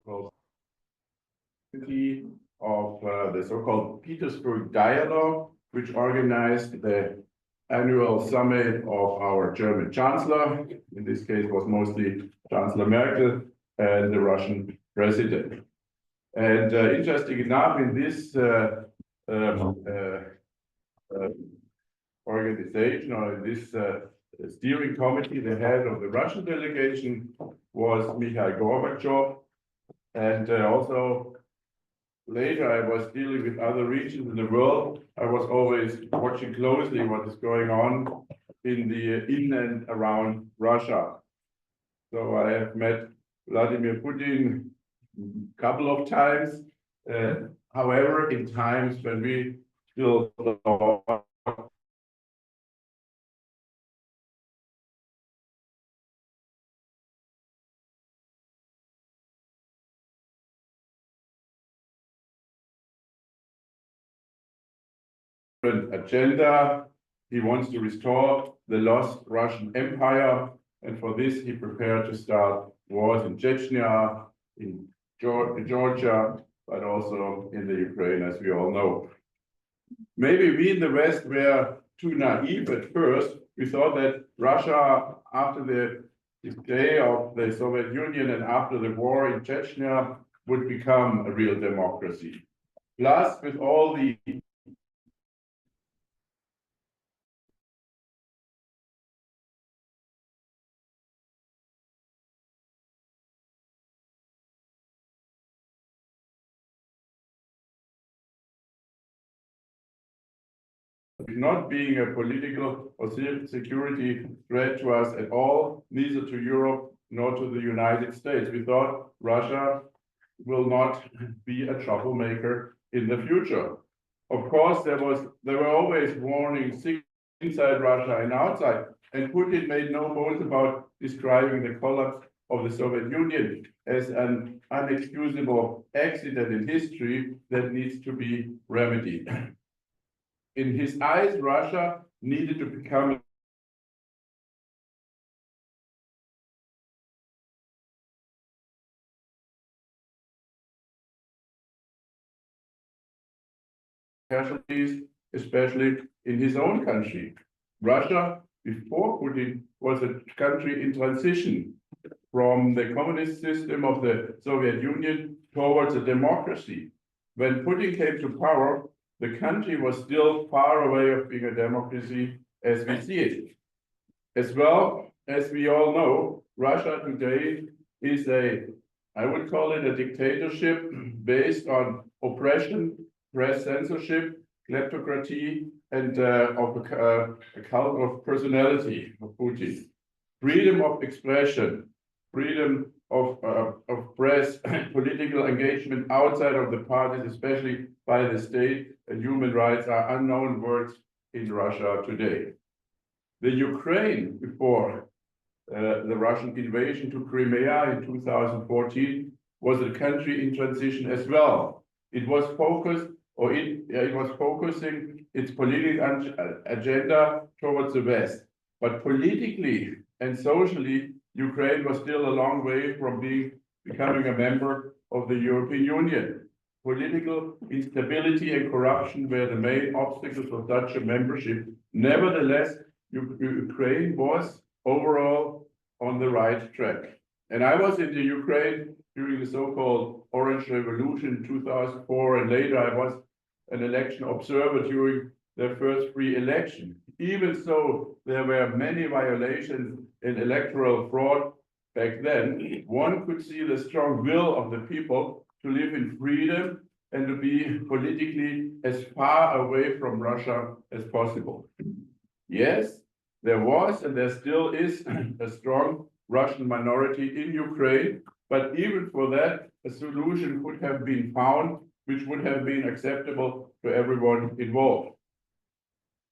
of the so-called Petersburg Dialogue, which organized the annual summit of our German Chancellor. In this case, was mostly Chancellor Merkel and the Russian president. And interesting enough, in this organization, or in this steering committee, the head of the Russian delegation was Mikhail Gorbachev. And also later, I was dealing with other regions in the world. I was always watching closely what is going on in and around Russia. So I have met Vladimir Putin a couple of times. However, in times when we still thought agenda. He wants to restore the lost Russian Empire, and for this he prepared to start wars in Chechnya, in Georgia, but also in the Ukraine, as we all know. Maybe we in the West were too naive at first. We thought that Russia, after the decay of the Soviet Union and after the war in Chechnya, would become a real democracy. Plus, with all the not being a political or security threat to us at all, neither to Europe nor to the United States. We thought Russia will not be a troublemaker in the future. Of course, there were always warnings inside Russia and outside, and Putin made no bones about describing the collapse of the Soviet Union as an unexcusable accident in history that needs to be remedied. In his eyes, Russia needed to become casualties, especially in his own country. Russia, before Putin, was a country in transition from the communist system of the Soviet Union towards a democracy. When Putin came to power, the country was still far away of being a democracy as we see it. As well as we all know, Russia today is I would call it a dictatorship based on oppression, press censorship, kleptocracy, and of a cult of personality of Putin. Freedom of expression, freedom of press, political engagement outside of the parties, especially by the state, and human rights are unknown words in Russia today. The Ukraine, before the Russian invasion to Crimea in 2014, was a country in transition as well. It was focused, or it was focusing its political agenda towards the West. But politically and socially, Ukraine was still a long way from becoming a member of the European Union. Political instability and corruption were the main obstacles for such a membership. Nevertheless, Ukraine was overall on the right track. And I was in the Ukraine during the so-called Orange Revolution in 2004, and later I was an election observer during their first free election. Even so, there were many violations in electoral fraud back then. One could see the strong will of the people to live in freedom and to be politically as far away from Russia as possible. Yes, there was and there still is a strong Russian minority in Ukraine, but even for that, a solution could have been found which would have been acceptable to everyone involved.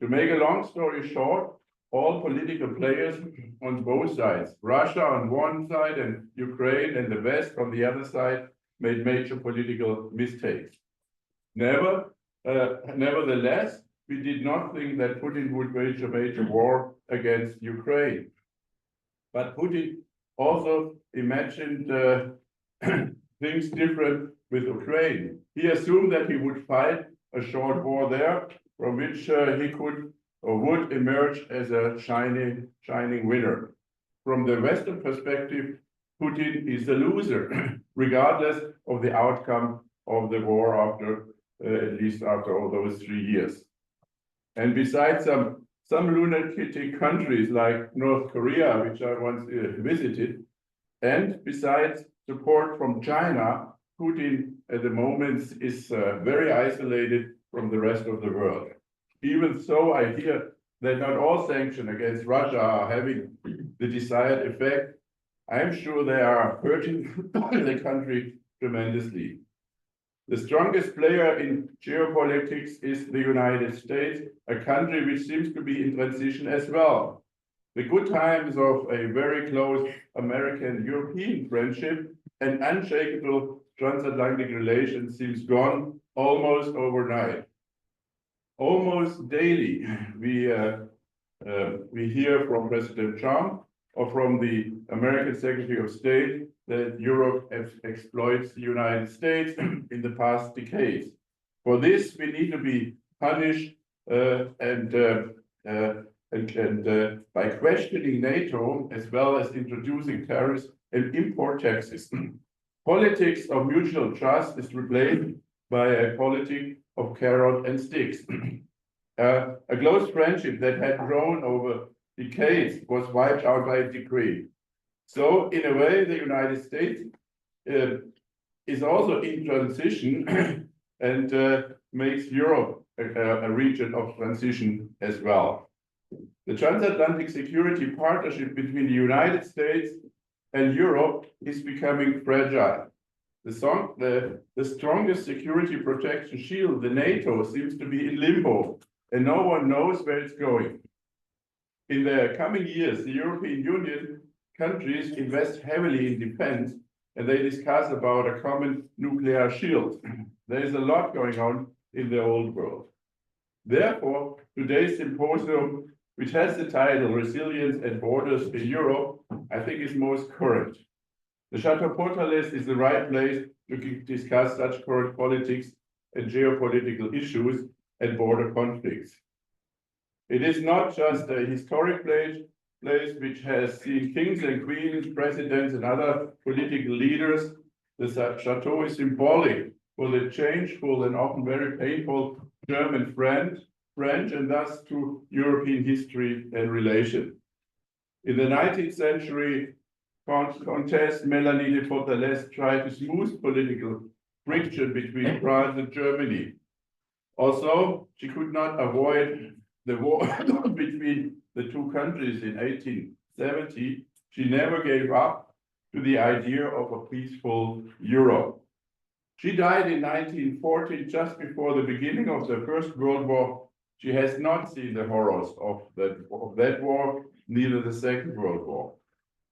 To make a long story short, all political players on both sides, Russia on one side and Ukraine and the West on the other side, made major political mistakes. Nevertheless, we did not think that Putin would wage a major war against Ukraine. But Putin also imagined things different with Ukraine. He assumed that he would fight a short war there, from which he could or would emerge as a shining winner. From the Western perspective, Putin is a loser, regardless of the outcome of the war after, at least after all those 3 years. And besides some lunatic countries like North Korea, which I once visited, and besides support from China, Putin at the moment is very isolated from the rest of the world. Even so, I hear that not all sanctions against Russia are having the desired effect. I'm sure they are hurting the country tremendously. The strongest player in geopolitics is the United States, a country which seems to be in transition as well. The good times of a very close American-European friendship and unshakable transatlantic relations seems gone almost overnight. Almost daily, we hear from President Trump or from the American Secretary of State that Europe exploits the United States in the past decades. For this, we need to be punished by questioning NATO, as well as introducing tariffs and import taxes. Politics of mutual trust is replaced by a politic of carrot and sticks. A close friendship that had grown over decades was wiped out by a decree. So, in a way, the United States is also in transition and makes Europe a region of transition as well. The transatlantic security partnership between the United States and Europe is becoming fragile. The strongest security protection shield, the NATO, seems to be in limbo, and no one knows where it's going. In the coming years, the European Union countries invest heavily in defense, and they discuss about a common nuclear shield. There is a lot going on in the old world. Therefore, today's symposium, which has the title Resilience and Borders in Europe, I think is most current. The Château Pourtalès is the right place to discuss such current politics and geopolitical issues and border conflicts. It is not just a historic place which has seen kings and queens, presidents, and other political leaders. The Château is symbolic for the changeful and often very painful German French, and thus to European history and relation. In the 19th century, Countess Mélanie de Pourtalès tried to smooth political friction between France and Germany. Also, she could not avoid the war between the two countries in 1870. She never gave up to the idea of a peaceful Europe. She died in 1914, just before the beginning of the First World War. She has not seen the horrors of that war, neither the Second World War.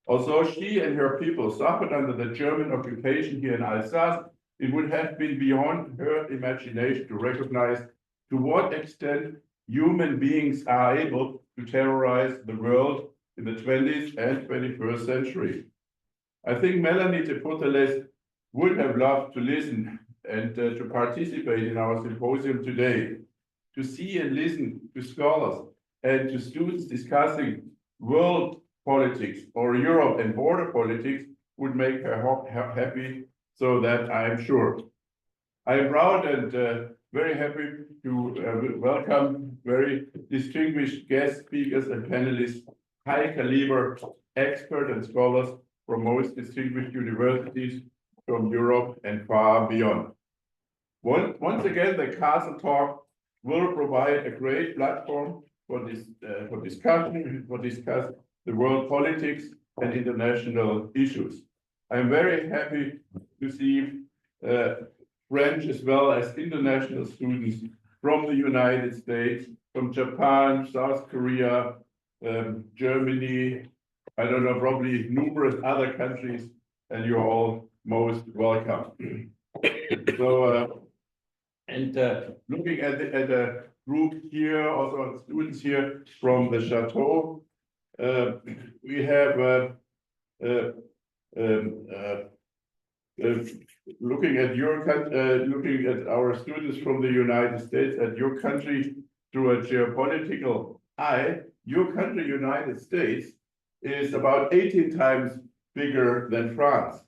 Although she and her people suffered under the German occupation here in Alsace, it would have been beyond her imagination to recognize to what extent human beings are able to terrorize the world in the 20th and 21st century. I think Mélanie de Pourtalès would have loved to listen and to participate in our symposium today, to see and listen to scholars and to students discussing world politics or Europe and border politics would make her happy, so that I'm sure. I am proud and very happy to welcome very distinguished guest speakers and panelists, high caliber experts and scholars from most distinguished universities from Europe and far beyond. Once again, the Castle Talk will provide a great platform for discussion, discuss the world politics and international issues. I'm very happy to see French as well as international students from the United States, from Japan, South Korea, Germany, I don't know, probably numerous other countries, and you're all most welcome. So, looking at the group here, also students here from the Château, we have looking at your looking at our students from the United States, at your country through a geopolitical eye, your country, United States, is about 18 times bigger than France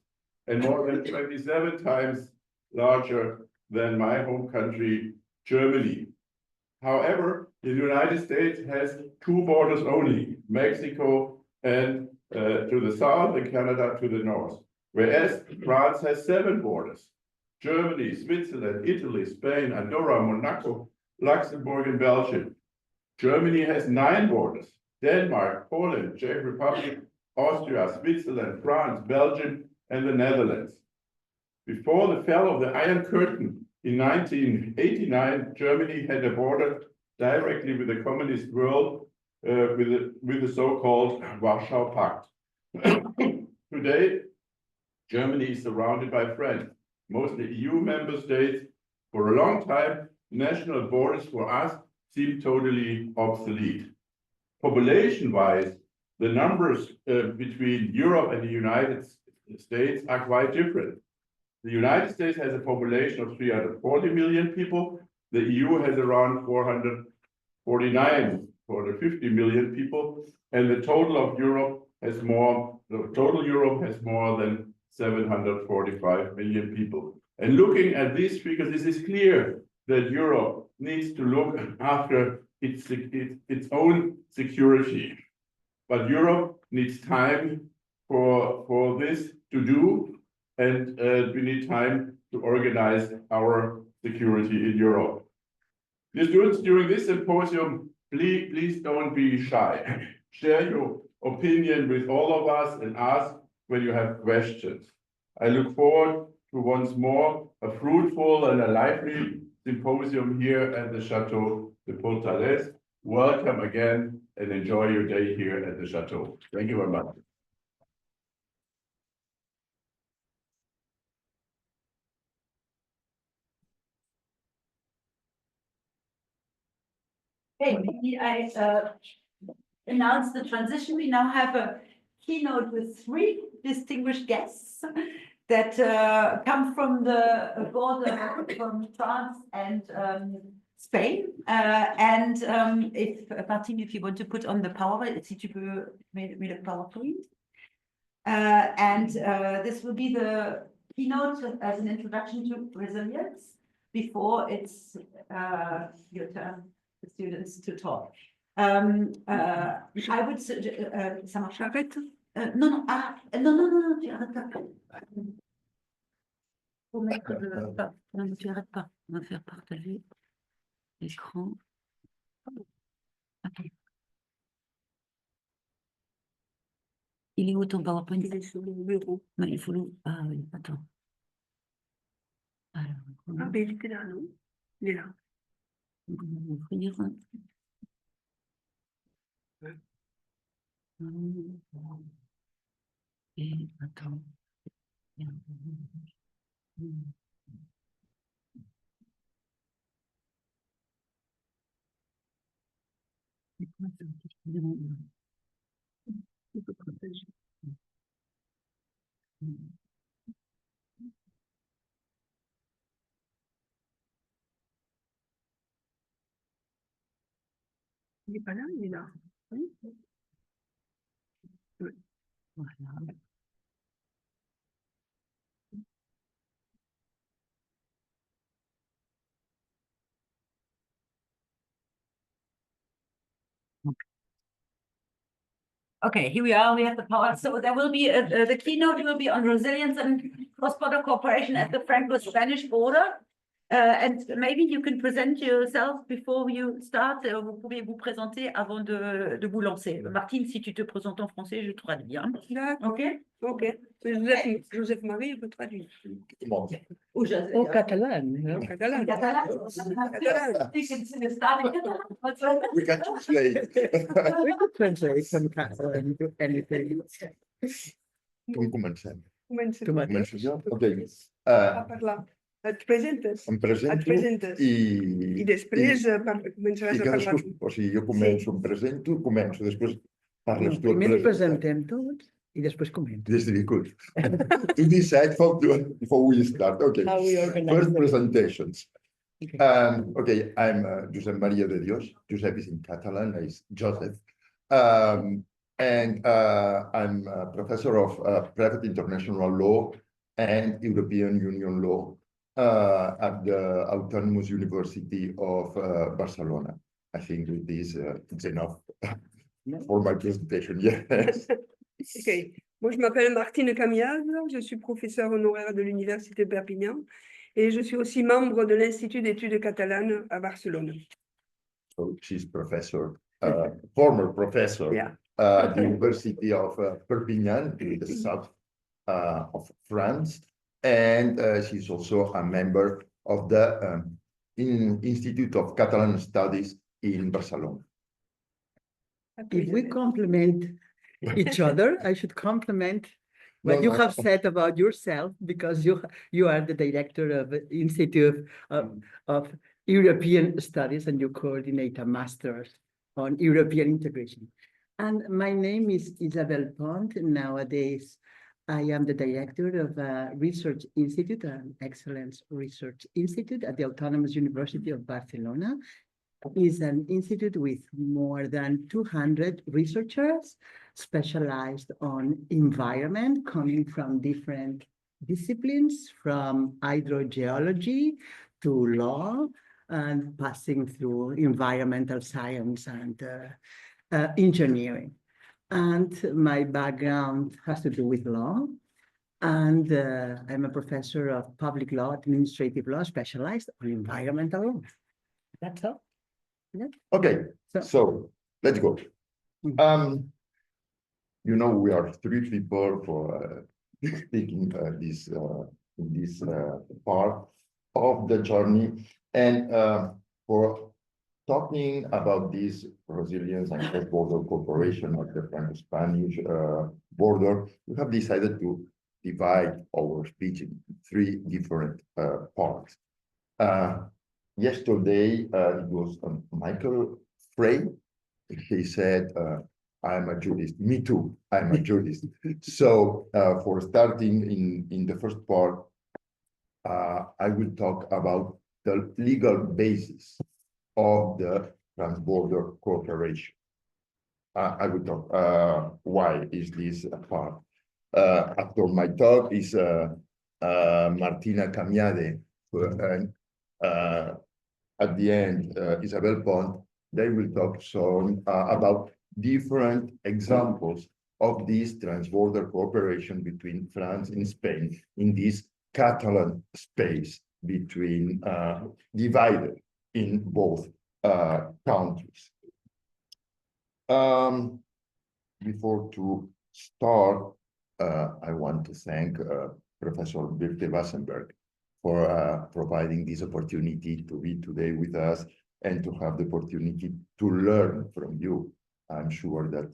and more than 27 times larger than my home country, Germany. However, the United States has two borders only, Mexico and to the south and Canada to the north, whereas France has 7 borders, Germany, Switzerland, Italy, Spain, Andorra, Monaco, Luxembourg, and Belgium. Germany has 9 borders, Denmark, Poland, Czech Republic, Austria, Switzerland, France, Belgium, and the Netherlands. Before the fall of the Iron Curtain in 1989, Germany had a border directly with the communist world with the so-called Warsaw Pact. Today, Germany is surrounded by friends, mostly EU member states. For a long time, national borders for us seem totally obsolete. Population-wise, the numbers between Europe and the United States are quite different. The United States has a population of 340 million people. The EU has around 450 million people, and the total of Europe has more. The total Europe has more than 745 million people. And looking at these figures, it is clear that Europe needs to look after its own security. But Europe needs time for this to do, and we need time to organize our security in Europe. The students during this symposium, please don't be shy. Share your opinion with all of us and ask when you have questions. I look forward to once more a fruitful and a lively symposium here at the Château de Pourtalès. Welcome again and enjoy your day here at the Château. Thank you very much. Okay, maybe I announce the transition. We now have a keynote with 3 distinguished guests that come from the border from France and Spain. If Martin, if you want to put on the PowerPoint, si tu peux mettre le PowerPoint. This will be the keynote as an introduction to resilience before it's your turn, the students, to talk. I would ça marche. J'arrête. Non, tu arrêtes pas. Faut mettre le... Non, tu arrêtes pas. On va faire partager l'écran. Okay. Il est où ton PowerPoint? Il est sur le bureau. Non, il faut le... Ah oui, attends. Alors, mais il était là, non? Il est là. On va ouvrir. Et attends. Il n'est pas là, il est là. Oui. Voilà. Okay, here we are. We have the power. So there will be the keynote will be on resilience and cross-border cooperation at the Franco-Spanish border. And maybe you can present yourself before you start. Vous pouvez vous présenter avant de vous lancer. Martine, si tu te présentes en français, je traduis. Hein? Ok. Ok. Joseph Marie, je traduis. Au catalan. Au catalan. We can translate. We could translate from Catalan to anything. Com comencem? Comencem jo? Ok. A parlar. Et presentes? Em presento Et presentes. I després començaràs a parlar. O sigui, jo començo, em presento, començo, després parles tu. Primer ens presentem tots. y después comento. This is really good. To decide how to, before we start. Okay. How we organize First it. presentations. Okay. Okay, I'm Josep Maria de Dios. Josep is in Catalan, is Joseph. And I'm a professor of private international law and European Union law at the Autonomous University of Barcelona. I think with this, it's enough for my presentation. Yes. Ok. Moi, je m'appelle Martine Camiaz, je suis professeure honoraire de l'Université Perpignan et je suis aussi membre de l'Institut d'études catalanes à Barcelone. So she's professor, former professor Yeah. at the University of Perpignan in the south of France. And she's also a member of the Institute of Catalan Studies in Barcelona. If we complement each other, I should compliment what No, you no, have no. said about yourself, because you are the director of the Institute of European Studies and you coordinate a master's on European integration. And my name is Isabel Pont. Nowadays, I am the director of a research institute, an excellence research institute at the Autonomous University of Barcelona. Is an institute with more than 200 researchers specialized on environment, coming from different disciplines, from hydrogeology to law, and passing through environmental science and engineering. And my background has to do with law. And I'm a professor of public law, administrative law, specialized on environmental law. That's all. Yeah. Okay, so let's go. Mhm. You know, we are three people for speaking in this part of the journey, and for talking about this resilience and cross-border cooperation of the Franco-Spanish border, we have decided to divide our speech in three different parts. Yesterday, it was Michael Frey. He said, I'm a jurist. Me too, I'm a jurist. So for starting in the first part, I will talk about the legal basis of the transborder cooperation. I will talk why is this a part. After my talk is Martina Camiade, at the end, Isabel Pont, they will talk some about different examples of this transborder cooperation between France and Spain in this Catalan space between divided in both countries. Before to start, I want to thank Professor Birte Wassenberg for providing this opportunity to be today with us and to have the opportunity to learn from you. I'm sure that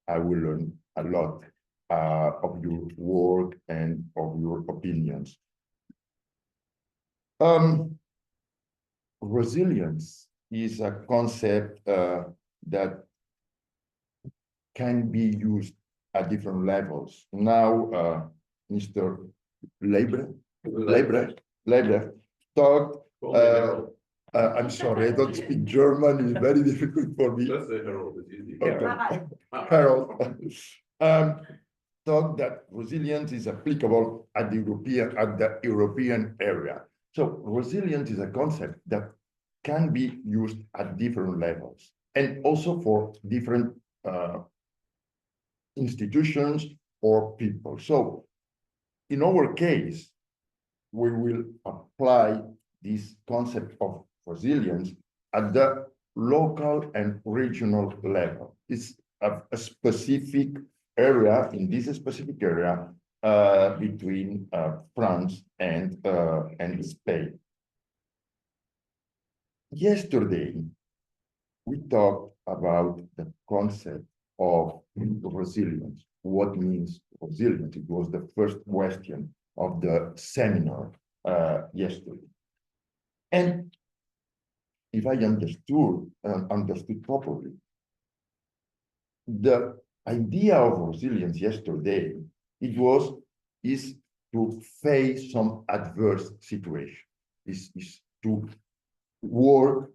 I will learn a lot of your work and of your opinions. Resilience is a concept that can be used at different levels. Now, Mr. Leibrecht talked. I'm sorry, I don't speak German. It's very difficult for me. Let's say Harold, it's easy. Okay. Harold thought that resilience is applicable at the European area. So resilience is a concept that can be used at different levels and also for different institutions or people. So in our case, we will apply this concept of resilience at the local and regional level. It's a specific area, in this specific area, between France and Spain. Yesterday, we talked about the concept of resilience. What means resilience? It was the first question of the seminar yesterday. And if I understood properly, the idea of resilience yesterday, is to face some adverse situation, is to work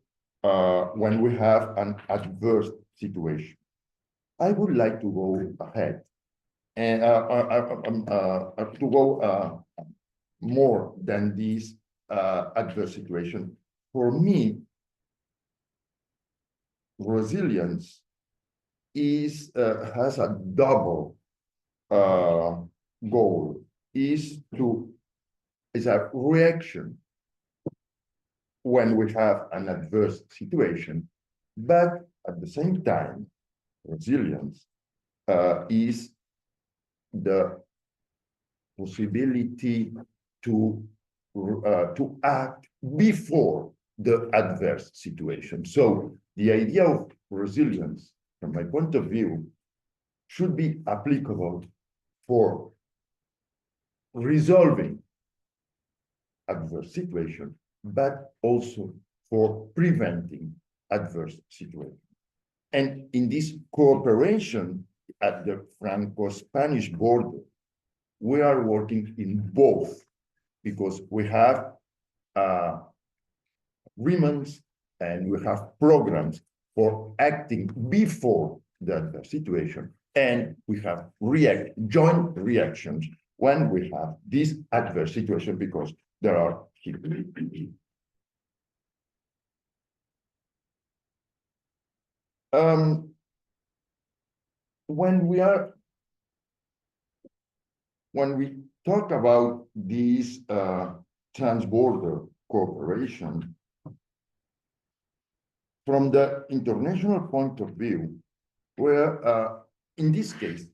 when we have an adverse situation. I would like to go ahead and to go more than this adverse situation. For me, resilience has a double goal, is a reaction when we have an adverse situation, but at the same time, resilience is the possibility to act before the adverse situation. So the idea of resilience, from my point of view, should be applicable for resolving adverse situation, but also for preventing adverse situation. And in this cooperation at the Franco-Spanish border, we are working in both, because we have agreements and we have programs for acting before the adverse situation, and we have joint reactions when we have this adverse situation, because there are when we talk about this transborder cooperation, from the international point of view, where in this case,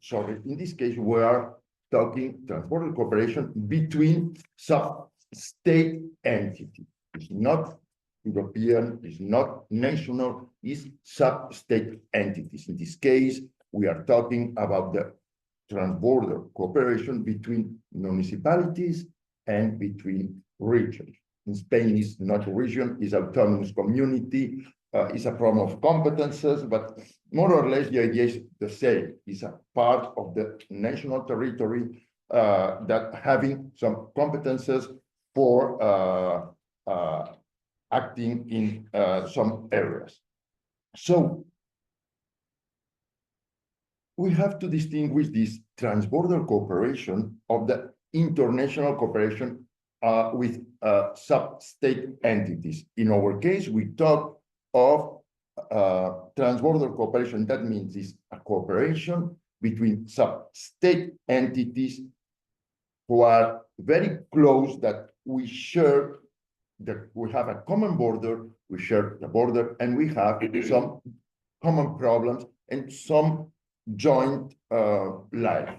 we are talking transborder cooperation between sub-state entities. It's not European, it's not national, it's sub-state entities. In this case, we are talking about the transborder cooperation between municipalities and between regions. In Spain, it's not a region, it's autonomous community, it's a problem of competences, but more or less the idea is the same. It's a part of the national territory that having some competences for acting in some areas. So we have to distinguish this transborder cooperation of the international cooperation with sub-state entities. In our case, we talk of transborder cooperation. That means it's a cooperation between sub-state entities who are very close, that we share, that we have a common border, we share the border, and we have some common problems and some joint life.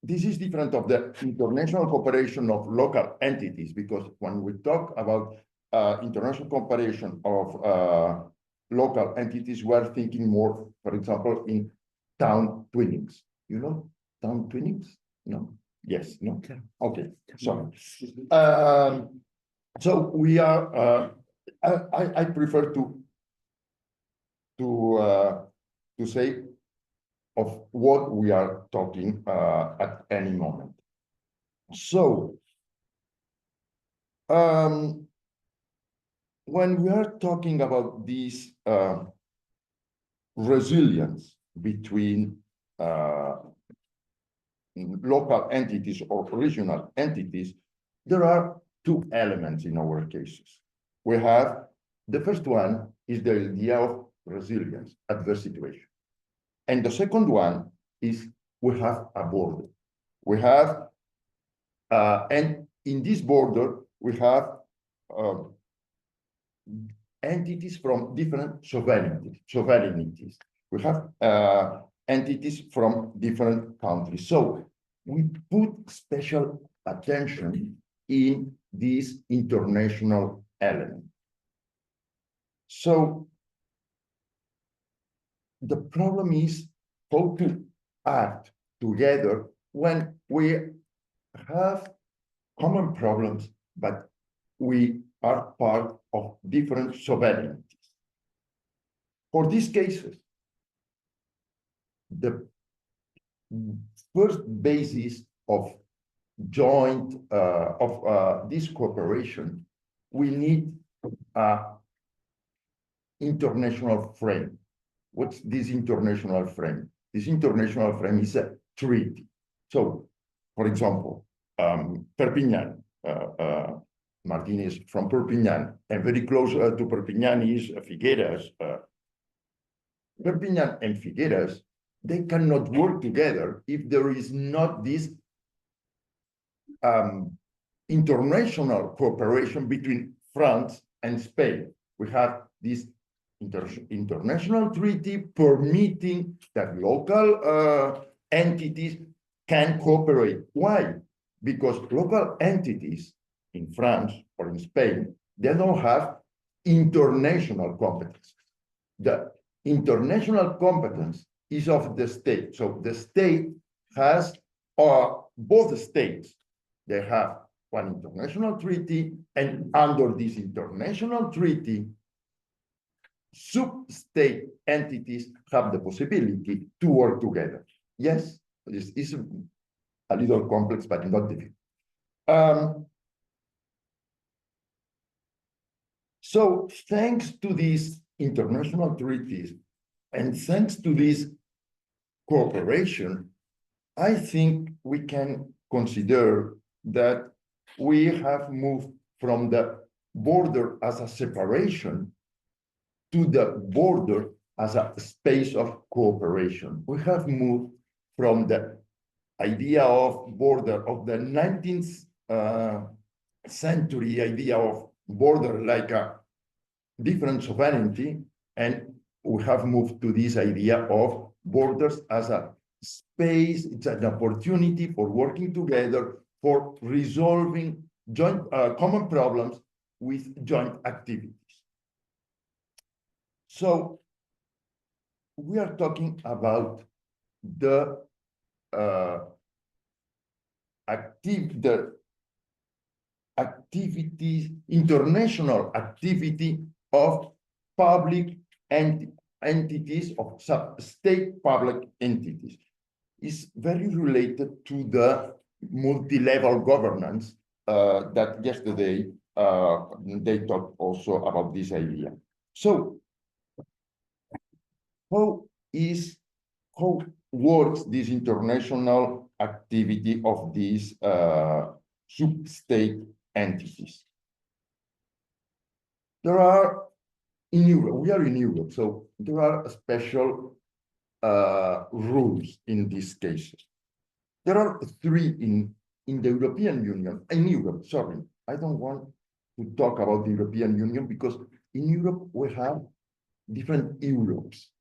This is different of the international cooperation of local entities, because when we talk about international cooperation of local entities, we are thinking more, for example, in town twinnings. You know town twinnings? No? Yes, no? Okay, sorry. So we are, I prefer to say of what we are talking at any moment. So, when we are talking about this resilience between local entities or regional entities, there are two elements in our cases. We have, the first one is the idea of resilience, adverse situation. And the second one is we have a border. We have, and in this border, we have entities from different sovereignties. We have entities from different countries. So we put special attention in this international element. So the problem is how to act together when we have common problems, but we are part of different sovereignties. For these cases, the first basis of joint this cooperation, we need a international frame. What's this international frame? This international frame is a treaty. So, for example, Perpignan, Martin is from Perpignan, and very close to Perpignan is Figueras. Perpignan and Figueras, they cannot work together if there is not this international cooperation between France and Spain. We have this international treaty permitting that local entities can cooperate. Why? Because local entities in France or in Spain, they don't have international competence. The international competence is of the state. So the state has, both states, they have one international treaty, and under this international treaty, sub-state entities have the possibility to work together. Yes, this is a little complex, but not difficult. So thanks to these international treaties and thanks to this cooperation, I think we can consider that we have moved from the border as a separation to the border as a space of cooperation. We have moved from the idea of border of the 19th century idea of border like a different sovereignty, and we have moved to this idea of borders as a space. It's an opportunity for working together, for resolving joint common problems with joint activities. So we are talking about the activities, international activity of public entities, of state public entities. Is very related to the multi-level governance that yesterday they talked also about this idea. So how works this international activity of these sub-state entities? There are in Europe, we are in Europe, so there are special rules in these cases. There are three in the European Union, in Europe, sorry. I don't want to talk about the European Union because in Europe we have different Europes.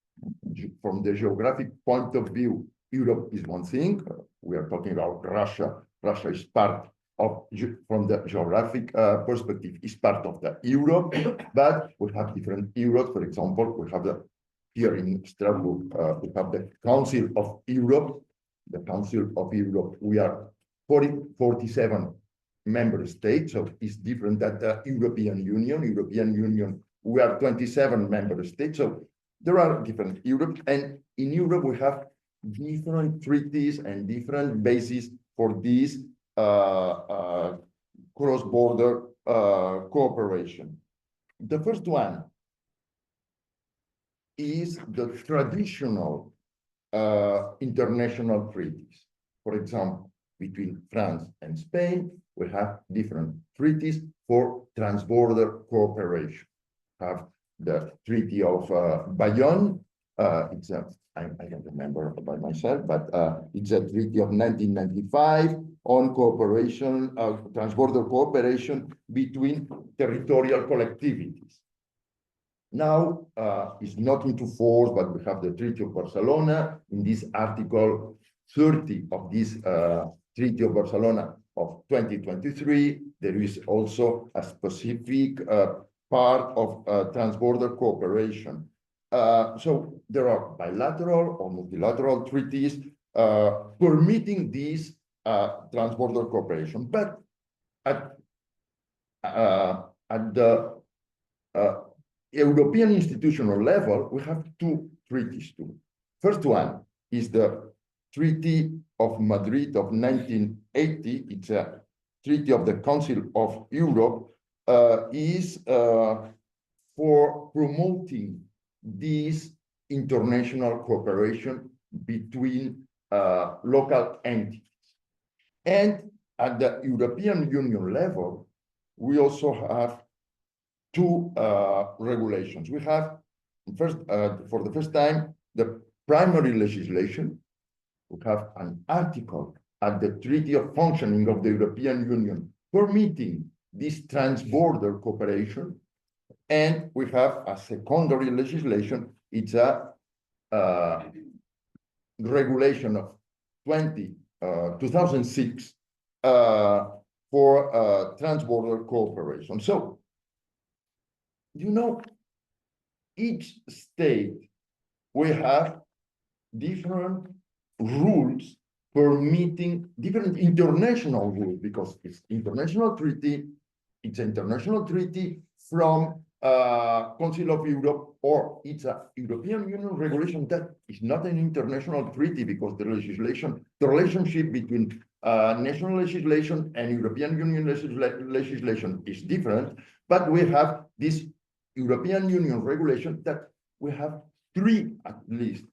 From the geographic point of view, Europe is one thing. We are talking about Russia. Russia is part of, from the geographic perspective, is part of the Europe, but we have different Europes. For example, we have here in Strasbourg, we have the Council of Europe. The Council of Europe, we are 47 member states, so it's different than the European Union. European Union, we are 27 member states, so there are different Europe, and in Europe we have different treaties and different bases for this cross-border cooperation. The first one is the traditional international treaties. For example, between France and Spain, we have different treaties for transborder cooperation. We have the Treaty of Bayonne. It's a, I don't remember by myself, but it's a treaty of 1995 on cooperation, transborder cooperation between territorial collectivities. Now, it's not into force, but we have the Treaty of Barcelona. In this Article 30 of this Treaty of Barcelona of 2023, there is also a specific part of transborder cooperation. So there are bilateral or multilateral treaties permitting this transborder cooperation, but at the European institutional level, we have two treaties too. First one is the Treaty of Madrid of 1980. It's a treaty of the Council of Europe, is for promoting this international cooperation between local entities. And at the European Union level, we also have two regulations. We have first, for the first time, the primary legislation. We have an article at the Treaty of Functioning of the European Union permitting this transborder cooperation. And we have a secondary legislation. It's a regulation of 2006 for transborder cooperation. So, you know, each state will have different rules permitting different international rules, because it's international treaty, it's an international treaty from Council of Europe, or it's a European Union regulation that is not an international treaty, because the legislation, the relationship between national legislation and European Union legislation is different. But we have this European Union regulation that we have at least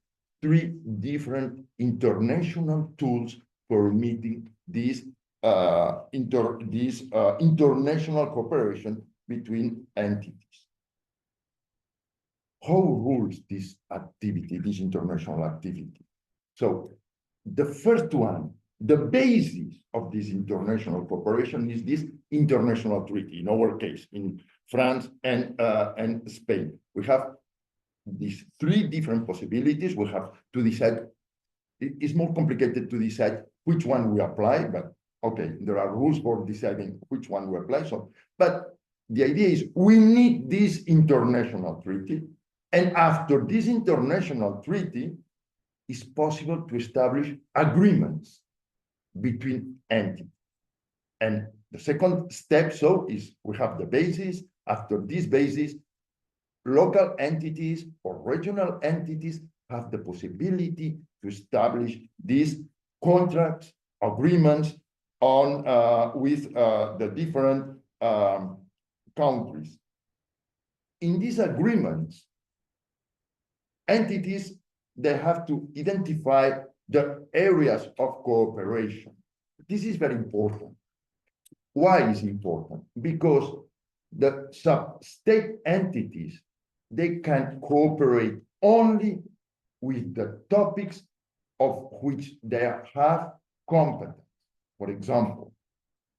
three different international tools permitting this international cooperation between entities. How rules this activity, this international activity? So the first one, the basis of this international cooperation is this international treaty. In our case, in France and Spain, we have these three different possibilities. We have to decide. It's more complicated to decide which one we apply, but okay, there are rules for deciding which one we apply. So, but the idea is we need this international treaty, and after this international treaty, it's possible to establish agreements between entities. And the second step, so, is we have the basis. After this basis, local entities or regional entities have the possibility to establish these contracts, agreements on with the different countries. In these agreements, entities, they have to identify the areas of cooperation. This is very important. Why is it important? Because the sub-state entities, they can cooperate only with the topics of which they have competence. For example,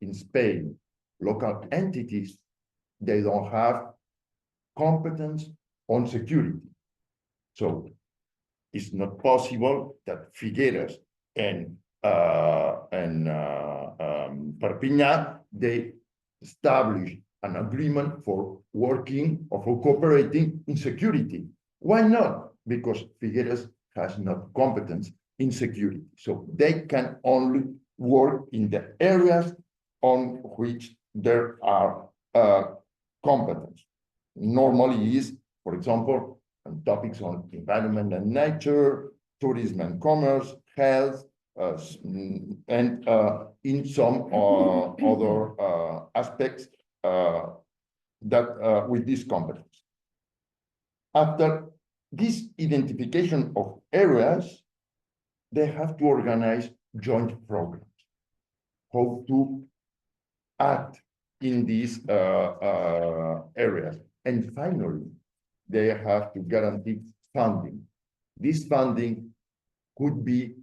in Spain, local entities, they don't have competence on security. So it's not possible that Figueres and Perpignan, they establish an agreement for working or for cooperating in security. Why not? Because Figueres has not competence in security. So they can only work in the areas on which there are competence. Normally is, for example, on topics on environment and nature, tourism and commerce, health, and in some other aspects that with this competence. After this identification of areas, they have to organize joint programs, how to act in these areas. And finally, they have to guarantee funding. This funding could be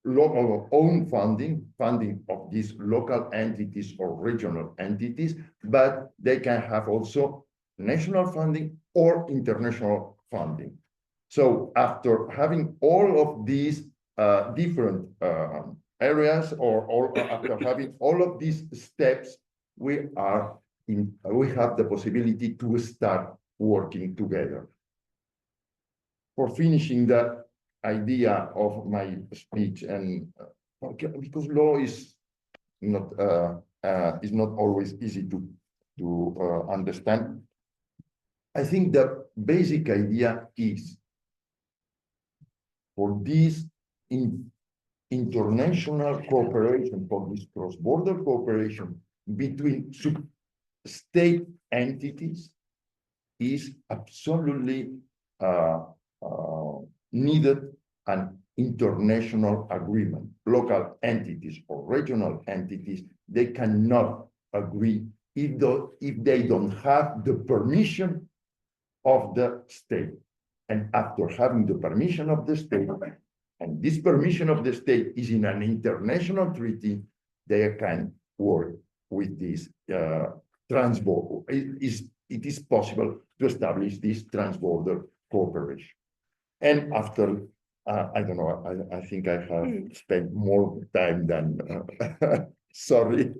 local own funding of these local entities or regional entities, but they can have also national funding or international funding. So after having all of these different areas, or after having all of these steps, we have the possibility to start working together. For finishing the idea of my speech, and because law is not always easy to understand, I think the basic idea is for this international cooperation, for this cross-border cooperation between state entities is absolutely needed an international agreement. Local entities or regional entities, they cannot agree if they don't have the permission of the state. And after having the permission of the state, and this permission of the state is in an international treaty, they can work with this transborder. It is possible to establish this transborder cooperation. And after, I don't know, I think I have spent more time than, sorry.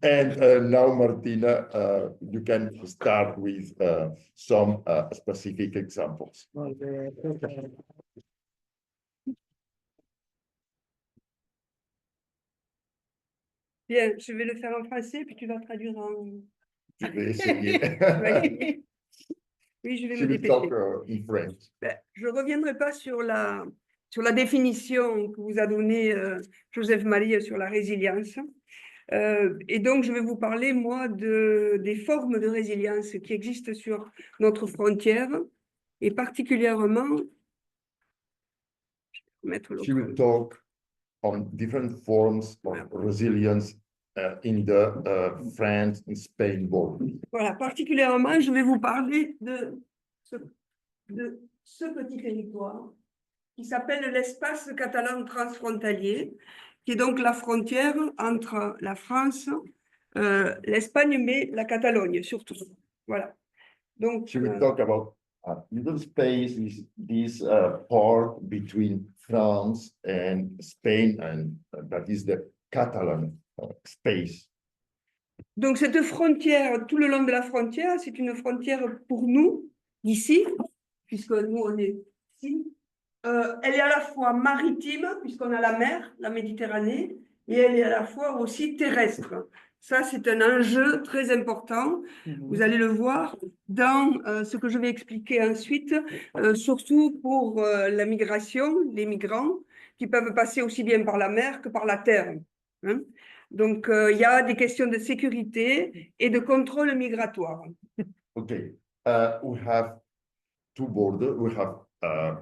And now, Martina, you can start with some specific examples. Bien, je vais le faire en français, puis tu vas traduire en... Je vais essayer. Oui, je vais She me will dépêcher. talk in French. Ben, je ne reviendrai pas sur la définition que vous a donnée Joseph Marie sur la résilience. Et donc, je vais vous parler, moi, des formes de résilience qui existent sur notre frontière, et particulièrement... She will talk on different forms of resilience in the France and Spain border. Voilà, particulièrement, je vais vous parler de ce petit territoire qui s'appelle l'espace catalan transfrontalier, qui est donc la frontière entre la France, l'Espagne, mais la Catalogne surtout. Voilà. Donc, She will talk about little space is this part between France and Spain, and that is the Catalan space. Donc, cette frontière, tout le long de la frontière, c'est une frontière pour nous, d'ici, puisque nous, on est ici. Elle est à la fois maritime, puisqu'on a la mer, la Méditerranée, et elle est à la fois aussi terrestre. Ça, c'est un enjeu très important. Vous allez le voir dans ce que je vais expliquer ensuite, surtout pour la migration, les migrants, qui peuvent passer aussi bien par la mer que par la terre. Hein? Donc, il y a des questions de sécurité et de contrôle migratoire. Okay, we have two borders. We have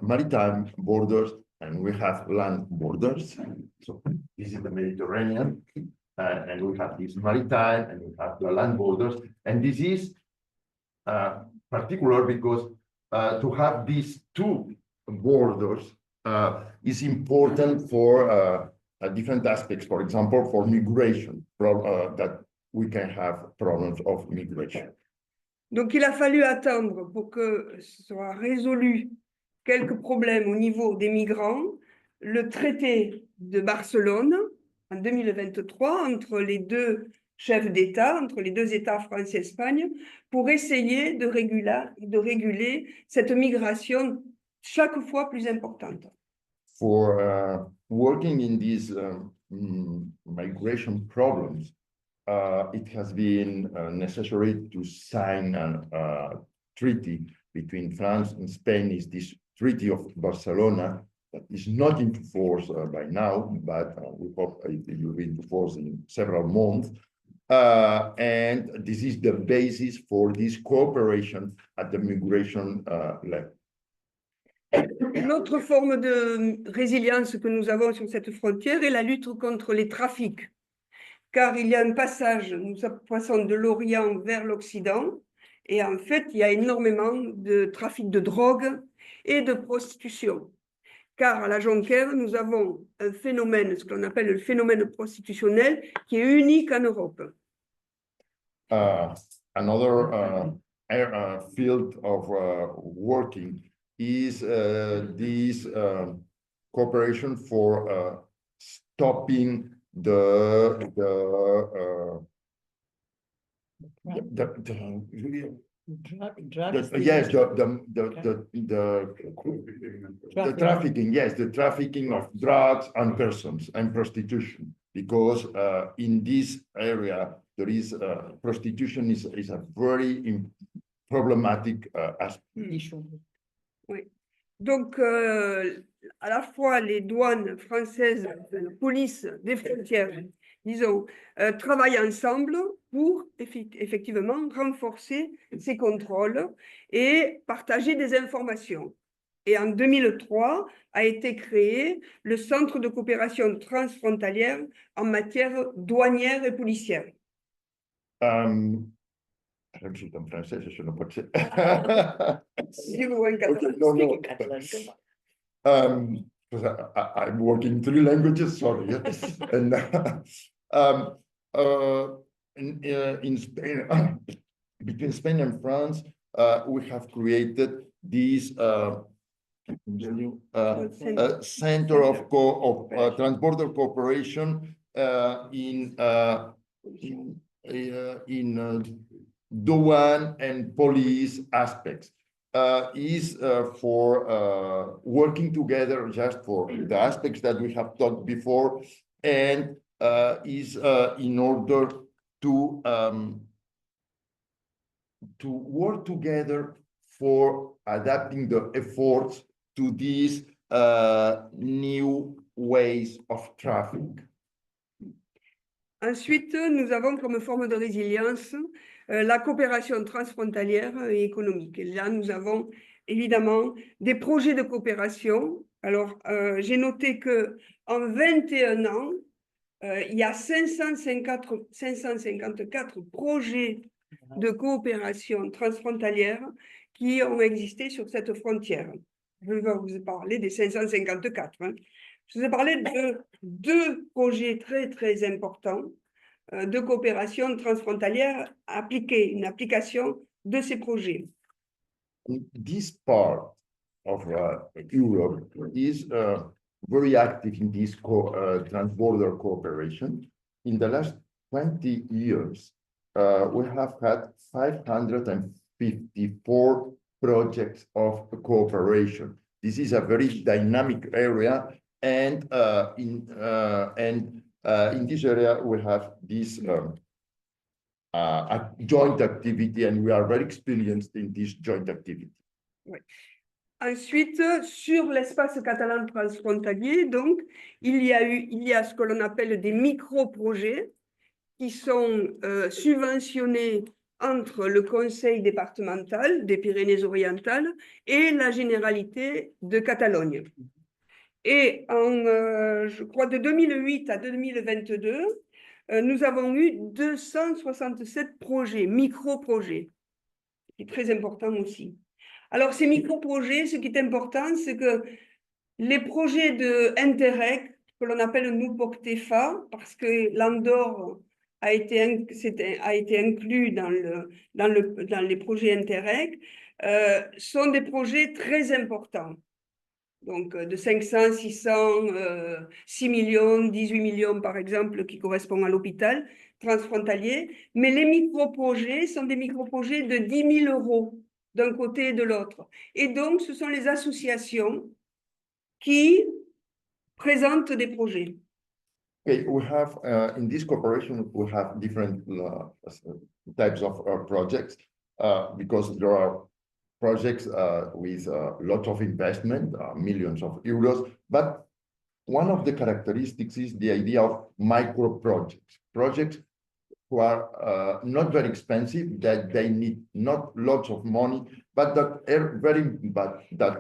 maritime borders and we have land borders. So this is the Mediterranean, and we have this maritime and we have the land borders. And this is particular because to have these two borders is important for different aspects. For example, for migration, that we can have problems of migration. Donc, il a fallu attendre pour que soient résolus quelques problèmes au niveau des migrants, le traité de Barcelone en 2023 entre les deux chefs d'État, entre les deux États France et Espagne, pour essayer de réguler cette migration chaque fois plus importante. For working in these migration problems, it has been necessary to sign a treaty between France and Spain. Is this Treaty of Barcelona that is not into force by now, but we hope it will be into force in several months. And this is the basis for this cooperation at the migration level. L'autre forme de résilience que nous avons sur cette frontière est la lutte contre les trafics. Car il y a un passage, nous passons de l'Orient vers l'Occident, et en fait, il y a énormément de trafic de drogue et de prostitution. Car à la Jonquère, nous avons un phénomène, ce qu'on appelle le phénomène prostitutionnel, qui est unique en Europe. Another field of working is this cooperation for stopping the trafficking, yes, the trafficking of drugs and persons and prostitution, because in this area there is prostitution is a very problematic aspect. Oui. Donc, à la fois les douanes françaises, la police des frontières, disons, travaillent ensemble pour effectivement renforcer ces contrôles et partager des informations. Et en 2003 a été créé le Centre de coopération transfrontalière en matière douanière et policière. Je suis en français, je ne sais pas. Si vous voulez, Okay, no, no. I'm working 3 languages, sorry. And in Spain, between Spain and France, we have created this center of transborder cooperation in douane and police aspects. Is for working together just for the aspects that we have talked before, and is in order to work together for adapting the efforts to these new ways of traffic. Ensuite, nous avons comme forme de résilience la coopération transfrontalière et économique. Et là, nous avons évidemment des projets de coopération. Alors, j'ai noté qu'en 21 ans, il y a 554 projets de coopération transfrontalière qui ont existé sur cette frontière. Je vais vous parler des 554. Hein. Je vous ai parlé de 2 projets très, très importants de coopération transfrontalière appliquée, une application de ces projets. This part of Europe is very active in this transborder cooperation. In the last 20 years, we have had 554 projects of cooperation. This is a very dynamic area, and in this area we have this a joint activity, and we are very experienced in this joint activity. Oui. Ensuite, sur l'espace catalan transfrontalier, donc, il y a ce que l'on appelle des micro-projets qui sont subventionnés entre le conseil départemental des Pyrénées-Orientales et la généralité de Catalogne. Et je crois de 2008 à 2022, nous avons eu 267 projets, micro-projets, qui est très important aussi. Alors, ces micro-projets, ce qui est important, c'est que les projets de Interreg, que l'on appelle nous POCTEFA, parce que l'Andorre a été inclus dans les projets Interreg, sont des projets très importants. Donc, de 500, 600, 6 millions, 18 millions, par exemple, qui correspondent à l'hôpital transfrontalier. Mais les micro-projets sont des micro-projets de 10 000 € d'un côté et de l'autre. Et donc, ce sont les associations qui présentent des projets. Okay, we have in this cooperation, we have different types of projects because there are projects with lots of investment, millions of euros, but one of the characteristics is the idea of micro projects, projects who are not very expensive, that they need not lots of money, but that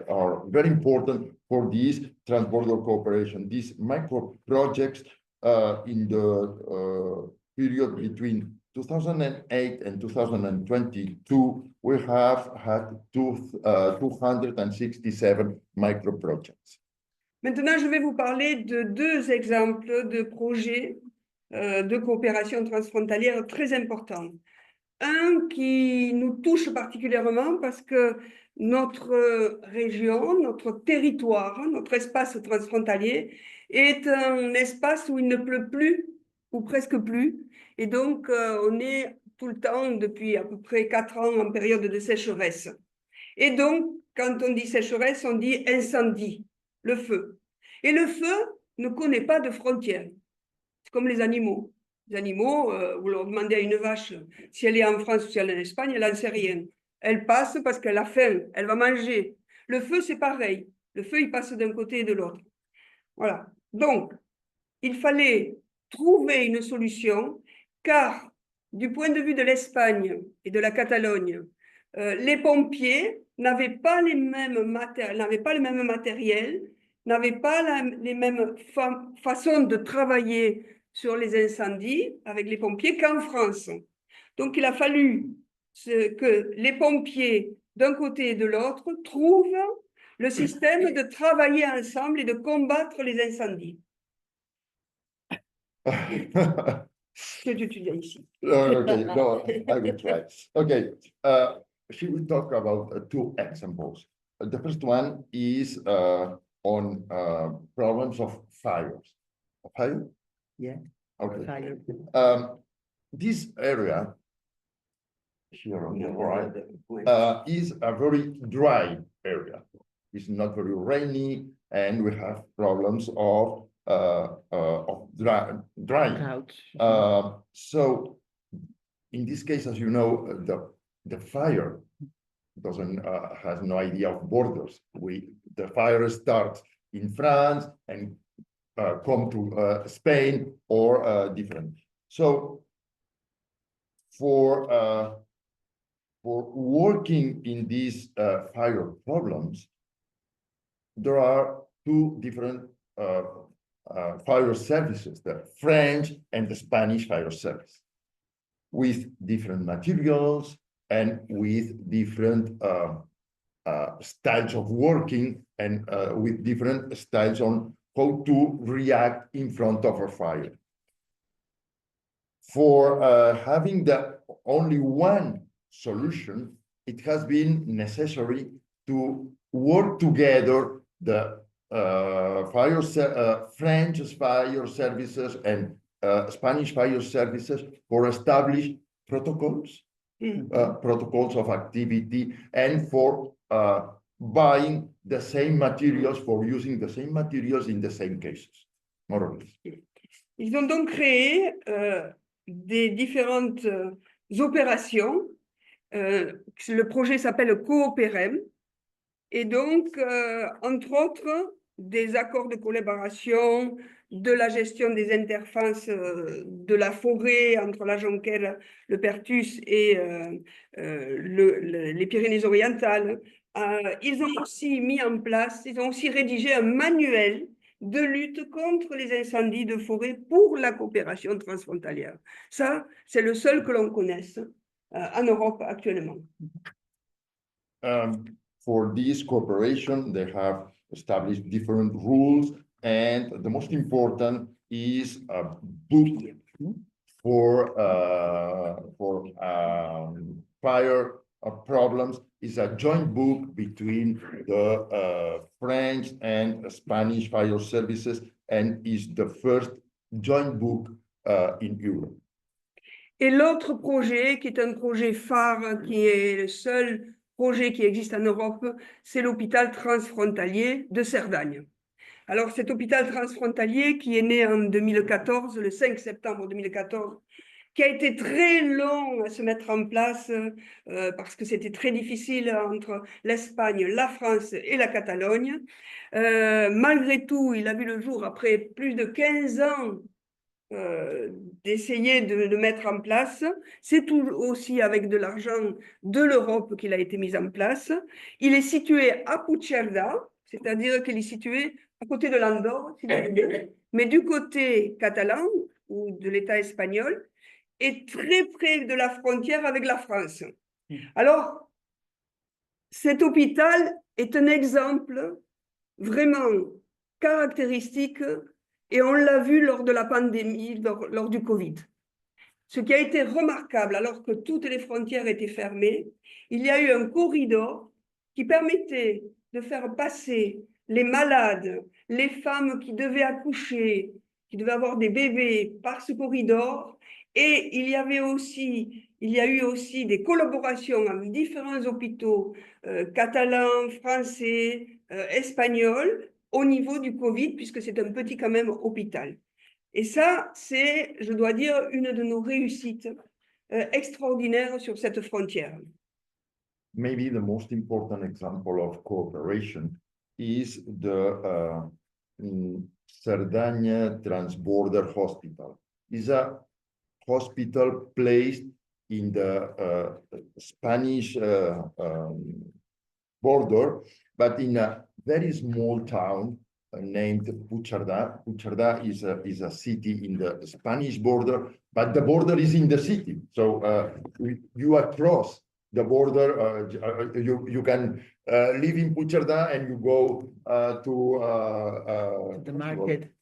are very important for this transborder cooperation. These micro projects in the period between 2008 and 2022, we have had 267 micro projects. Maintenant, je vais vous parler de 2 exemples de projets de coopération transfrontalière très importants. Un qui nous touche particulièrement parce que notre région, notre territoire, notre espace transfrontalier est un espace où il ne pleut plus, ou presque plus. Et donc, on est tout le temps, depuis à peu près 4 ans, en période de sécheresse. Et donc, quand on dit sécheresse, on dit incendie, le feu. Et le feu ne connaît pas de frontières. C'est comme les animaux. Les animaux, vous leur demandez à une vache si elle est en France ou si elle est en Espagne, elle n'en sait rien. Elle passe parce qu'elle a faim, elle va manger. Le feu, c'est pareil. Le feu, il passe d'un côté et de l'autre. Voilà. Donc, il fallait trouver une solution, car du point de vue de l'Espagne et de la Catalogne, les pompiers n'avaient pas les mêmes n'avaient pas le même matériel, n'avaient pas les mêmes façons de travailler sur les incendies avec les pompiers qu'en France. Donc, il a fallu que les pompiers, d'un côté et de l'autre, trouvent le système de travailler ensemble et de combattre les incendies. Que tu dis ici. Okay, no, I will try. Okay, she will talk about two examples. The first one is on problems of fires. Fire? Yeah. Okay. Fire. This area here on the right is a very dry area. It's not very rainy, and we have problems of drying. Drought. So in this case, as you know, the fire doesn't has no idea of borders. The fire starts in France and come to Spain or different. So for working in these fire problems, there are two different fire services, the French and the Spanish fire service, with different materials and with different styles of working and with different styles on how to react in front of a fire. For having the only one solution, it has been necessary to work together the French fire services and Spanish fire services for establish protocols, protocols of activity, and for buying the same materials, for using the same materials in the same cases, more or less. Ils ont donc créé des différentes opérations. Le projet s'appelle Coopérem. Et donc, entre autres, des accords de collaboration, de la gestion des interfaces de la forêt entre la Jonquère, le Perthus et les Pyrénées-Orientales. Ils ont aussi mis en place, ils ont aussi rédigé un manuel de lutte contre les incendies de forêt pour la coopération transfrontalière. Ça, c'est le seul que l'on connaisse en Europe actuellement. For this cooperation, they have established different rules, and the most important is a book for fire problems. Is a joint book between the French and Spanish fire services, and is the first joint book in Europe. Et l'autre projet, qui est un projet phare, qui est le seul projet qui existe en Europe, c'est l'hôpital transfrontalier de Cerdagne. Alors, cet hôpital transfrontalier qui est né en 2014, le 5 septembre 2014, qui a été très long à se mettre en place parce que c'était très difficile entre l'Espagne, la France et la Catalogne. Malgré tout, il a vu le jour après plus de 15 ans d'essayer de mettre en place. C'est tout aussi avec de l'argent de l'Europe qu'il a été mis en place. Il est situé à Puigcerdà, c'est-à-dire qu'il est situé à côté de l'Andorre, mais du côté catalan ou de l'État espagnol, et très près de la frontière avec la France. Alors, cet hôpital est un exemple vraiment caractéristique. Et on l'a vu lors de la pandémie, lors du Covid. Ce qui a été remarquable, alors que toutes les frontières étaient fermées, il y a eu un corridor qui permettait de faire passer les malades, les femmes qui devaient accoucher, qui devaient avoir des bébés par ce corridor. Et il y a eu aussi des collaborations avec différents hôpitaux catalans, français, espagnols, au niveau du Covid, puisque c'est un petit quand même hôpital. Et ça, c'est, je dois dire, une de nos réussites extraordinaires sur cette frontière. Maybe the most important example of cooperation is the Cerdagne Transborder Hospital. It's a hospital placed in the Spanish border, but in a very small town named Puigcerdà. Puigcerdà is a city in the Spanish border, but the border is in the city. So you are across the border. You can live in Puigcerdà and you go to The market,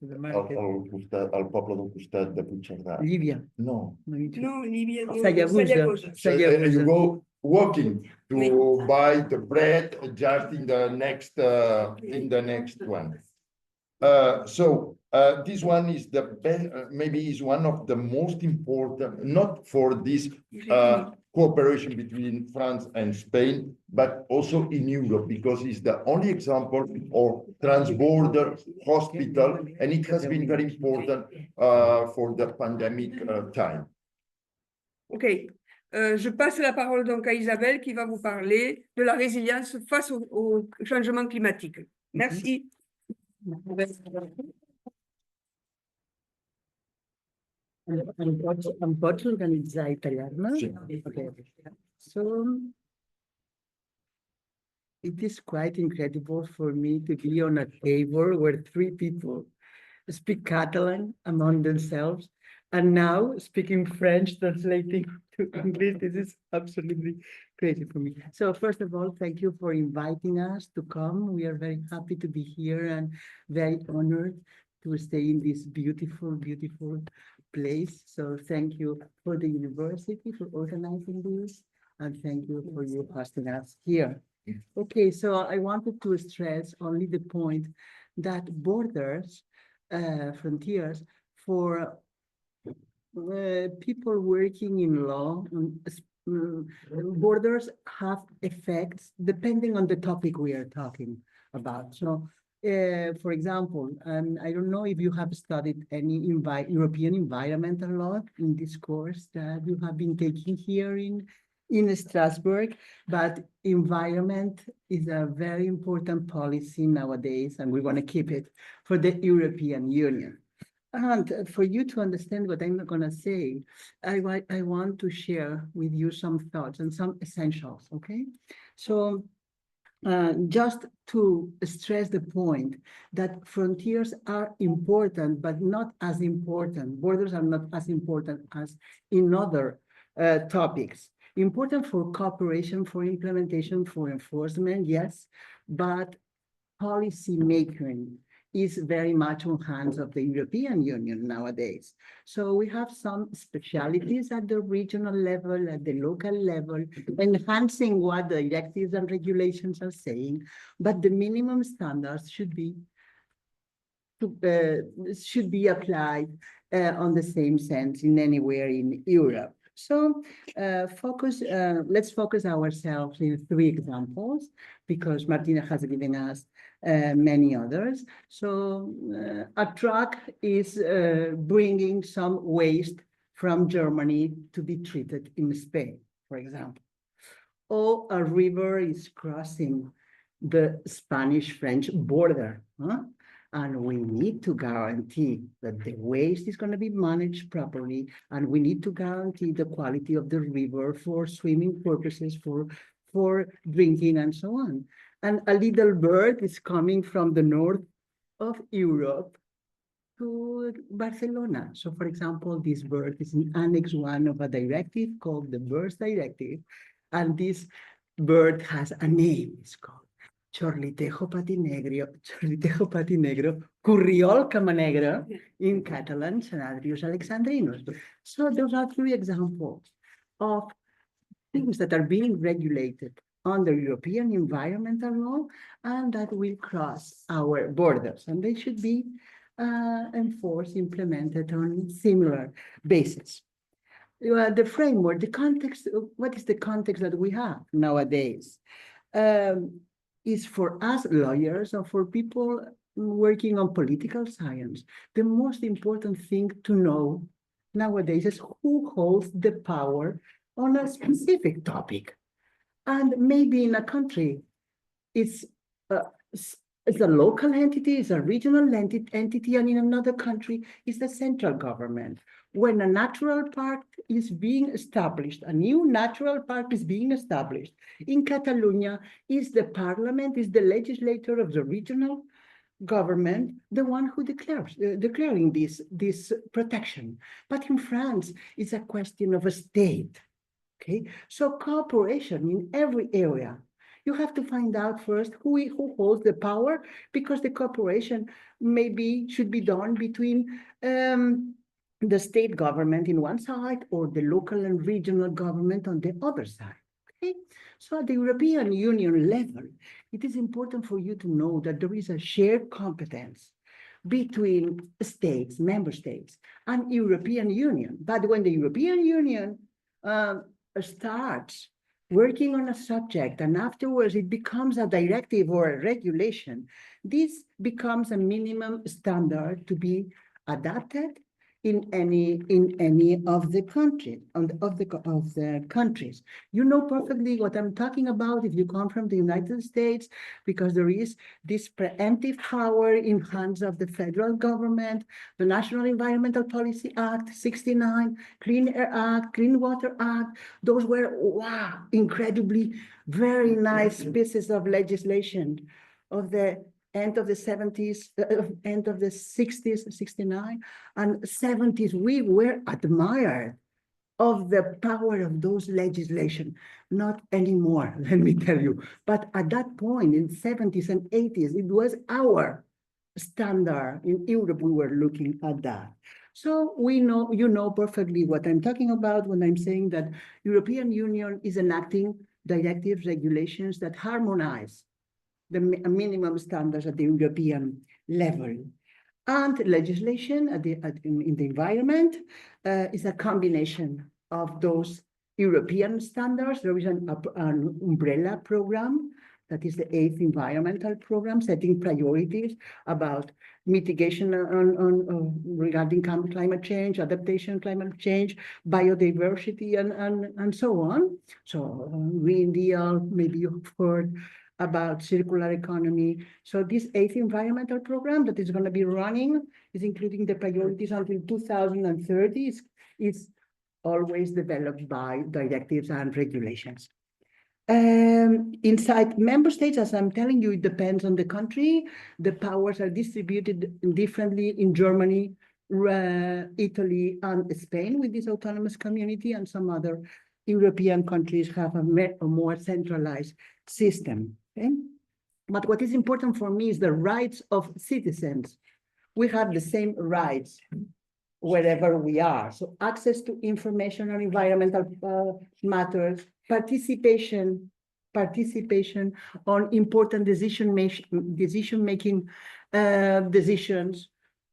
al poble del costat de Puigcerdà. Libya. No. No, Libya, no, Sayagosa. Sayagosa. So, you go walking to buy the bread just in the next one. This one is the best, maybe is one of the most important, not for this cooperation between France and Spain, but also in Europe, because it's the only example of transborder hospital, and it has been very important for the pandemic time. OK. Je passe la parole donc à Isabelle qui va vous parler de la résilience face au changement climatique. Merci. Posso organizzare italiano? Sì. Okay. So it is quite incredible for me to be on a table where 3 people speak Catalan among themselves, and now speaking French, translating to English. This is absolutely crazy for me. So first of all, thank you for inviting us to come. We are very happy to be here and very honored to stay in this beautiful, beautiful place. So thank you for the university for organizing this, and thank you for you hosting us here. Okay, so I wanted to stress only the point that borders, frontiers for people working in law, borders have effects depending on the topic we are talking about. So, for example, I don't know if you have studied any European environmental law in this course that you have been taking here in Strasbourg, but environment is a very important policy nowadays, and we want to keep it for the European Union. And for you to understand what I'm going to say, I want to share with you some thoughts and some essentials, okay? So just to stress the point that frontiers are important, but not as important. Borders are not as important as in other topics. Important for cooperation, for implementation, for enforcement, yes, but policy making is very much on hands of the European Union nowadays. So we have some specialities at the regional level, at the local level, enhancing what the directives and regulations are saying, but the minimum standards should be applied on the same sense in anywhere in Europe. So let's focus ourselves in 3 examples, because Martina has given us many others. So a truck is bringing some waste from Germany to be treated in Spain, for example. Or a river is crossing the Spanish-French border. And we need to guarantee that the waste is going to be managed properly, and we need to guarantee the quality of the river for swimming purposes, for drinking, and so on. And a little bird is coming from the north of Europe to Barcelona. So, for example, this bird is in Annex 1 of a directive called the Birds Directive, and this bird has a name. It's called Chorlitejo patinegro, Curriol camanegre in Catalan, Sanadrius alexandrinus. So those are 3 examples of things that are being regulated under European environmental law and that will cross our borders, and they should be enforced, implemented on similar basis. The framework, the context, what is the context that we have nowadays? Is for us lawyers or for people working on political science, the most important thing to know nowadays is who holds the power on a specific topic. And maybe in a country, it's It's a local entity, it's a regional entity, and in another country is the central government. When a natural park is being established, a new natural park is being established in Catalonia, is the parliament, is the legislator of the regional government the one who declaring this protection. But in France, it's a question of a state. Okay, so cooperation in every area. You have to find out first who holds the power, because the cooperation maybe should be done between the state government in one side or the local and regional government on the other side. Okay, so at the European Union level, it is important for you to know that there is a shared competence between states, member states, and European Union. But when the European Union starts working on a subject and afterwards it becomes a directive or a regulation, this becomes a minimum standard to be adapted in any of the countries, of the countries. You know perfectly what I'm talking about if you come from the United States, because there is this preemptive power in hands of the federal government, the National Environmental Policy Act, 69, Clean Air Act, Clean Water Act. Those were, wow, incredibly very nice pieces of legislation of the end of the 70s, end of the 60s, 69, and 70s. We were admired of the power of those legislation. Not anymore, let me tell you. But at that point, in 70s and 80s, it was our standard. In Europe, we were looking at that. So we know, you know perfectly what I'm talking about when I'm saying that European Union is enacting directives, regulations that harmonize the minimum standards at the European level. And legislation in the environment is a combination of those European standards. There is an umbrella program, that is the 8th environmental program, setting priorities about mitigation regarding climate change, adaptation, climate change, biodiversity, and so on. So Green Deal, maybe you've heard about circular economy. So this 8th environmental program that is going to be running is including the priorities until 2030. It's always developed by directives and regulations. Inside member states, as I'm telling you, it depends on the country. The powers are distributed differently in Germany, Italy, and Spain with this autonomous community, and some other European countries have a more centralized system. Okay? But what is important for me is the rights of citizens. We have the same rights wherever we are. So access to information on environmental matters, participation on important decision-making decisions,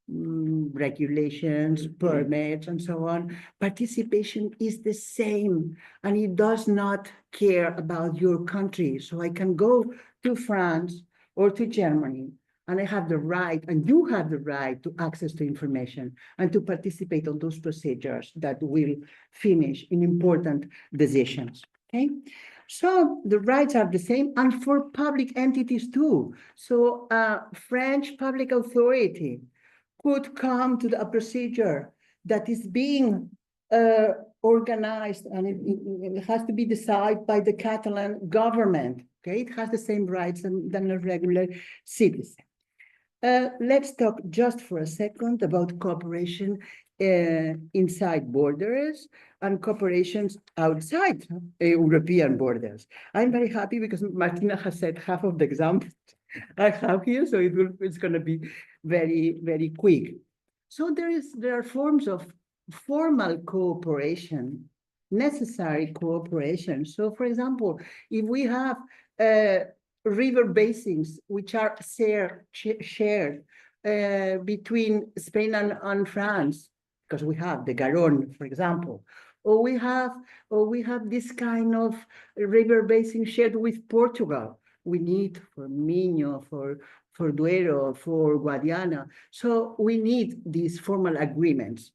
regulations, permits, and so on. Participation is the same, and it does not care about your country. So I can go to France or to Germany, and I have the right, and you have the right to access to information and to participate on those procedures that will finish in important decisions, okay? So the rights are the same, and for public entities too. So French public authority could come to a procedure that is being organized, and it has to be decided by the Catalan government. Okay, it has the same rights than a regular citizen. Let's talk just for a second about cooperation inside borders and cooperations outside European borders. I'm very happy because Martina has said half of the examples I have here, so it's going to be very, very quick. So there are forms of formal cooperation, necessary cooperation. So for example, if we have river basins which are shared between Spain and France, because we have the Garonne, for example, or we have this kind of river basin shared with Portugal. We need for Minho, for Duero, for Guadiana. So we need these formal agreements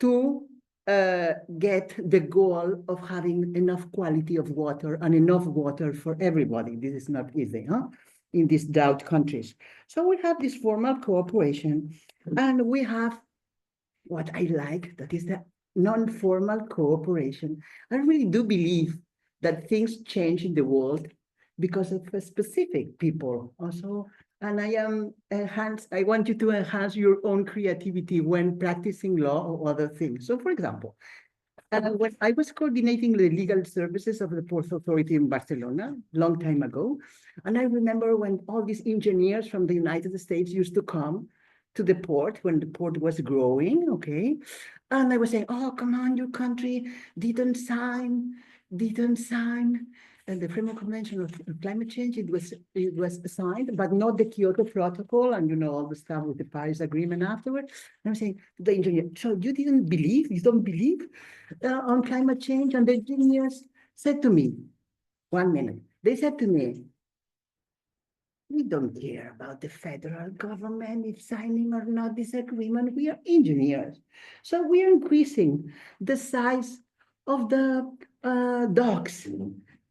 to get the goal of having enough quality of water and enough water for everybody. This is not easy, huh? in these drought countries. So we have this formal cooperation, and we have what I like, that is the non-formal cooperation. I really do believe that things change in the world because of a specific people also. And I want you to enhance your own creativity when practicing law or other things. So for example, when I was coordinating the legal services of the Port Authority in Barcelona, long time ago, and I remember when all these engineers from the United States used to come to the port when the port was growing, okay? And I was saying, oh, come on, your country didn't sign. And the Framework Convention of Climate Change, it was signed, but not the Kyoto Protocol, and you know, all the stuff with the Paris Agreement afterward. And I'm saying to the engineer, so you don't believe on climate change? And the engineers said to me, 1 minute, they said to me, we don't care about the federal government, if signing or not this agreement, we are engineers. So we are increasing the size of the docks,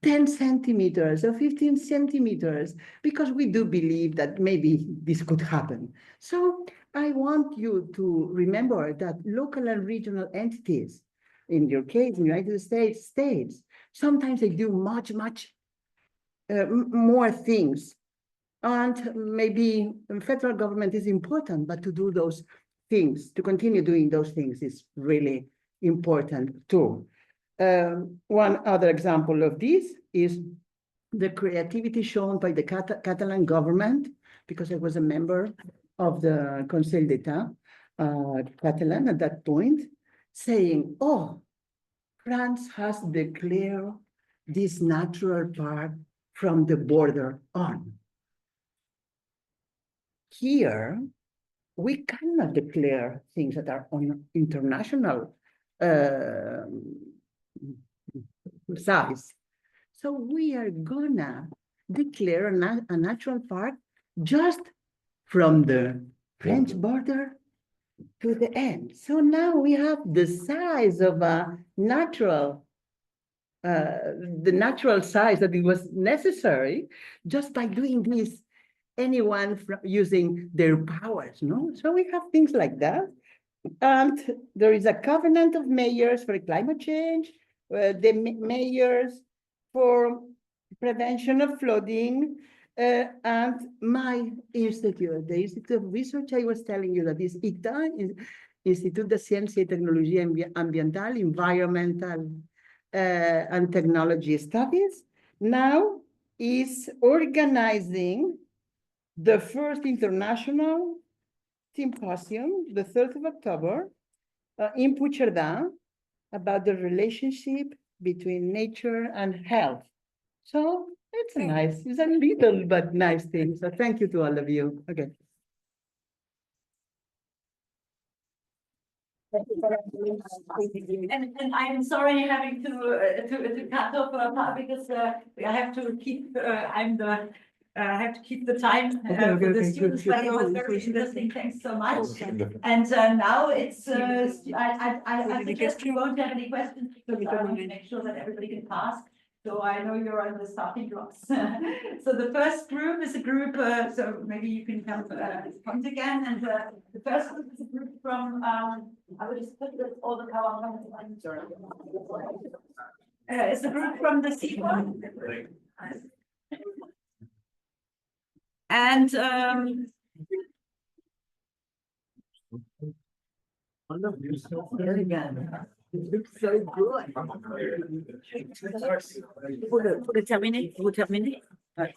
10 centimeters or 15 centimeters, because we do believe that maybe this could happen. So I want you to remember that local and regional entities, in your case, in the United States, sometimes they do much more things. And maybe the federal government is important, but to do those things, to continue doing those things is really important too. One other example of this is the creativity shown by the Catalan government, because I was a member of the Conseil d'État Catalan at that point, saying, oh, France has declared this natural park from the border on. Here, we cannot declare things that are on international size. So we are gonna declare a natural park just from the French border to the end. So now we have the size of a natural, the natural size that it was necessary just by doing this. Anyone using their powers, no? So we have things like that. And there is a covenant of mayors for climate change, the mayors for prevention of flooding, and my institute, the Institute of Research I was telling you that is ICTA, Institut de Ciència y Tecnologia Ambiental, Environmental and Technology Studies, now is organizing the first international symposium, the 3rd of October, in Puigcerdà, about the relationship between nature and health. So it's nice, it's a little but nice thing. So thank you to all of you. Okay. And I'm sorry having to cut off because I have to keep I have to keep the time for the students, but it was very interesting. Thanks so much. And now it's I suggest we won't have any questions because I want to make sure that everybody can pass. So I know you're on the starting blocks. So the first group is a group, so maybe you can come point again. And the first group is a group from, I will just put all the power. It's a group from the seaport. And Pour terminer, vous terminez. Merci.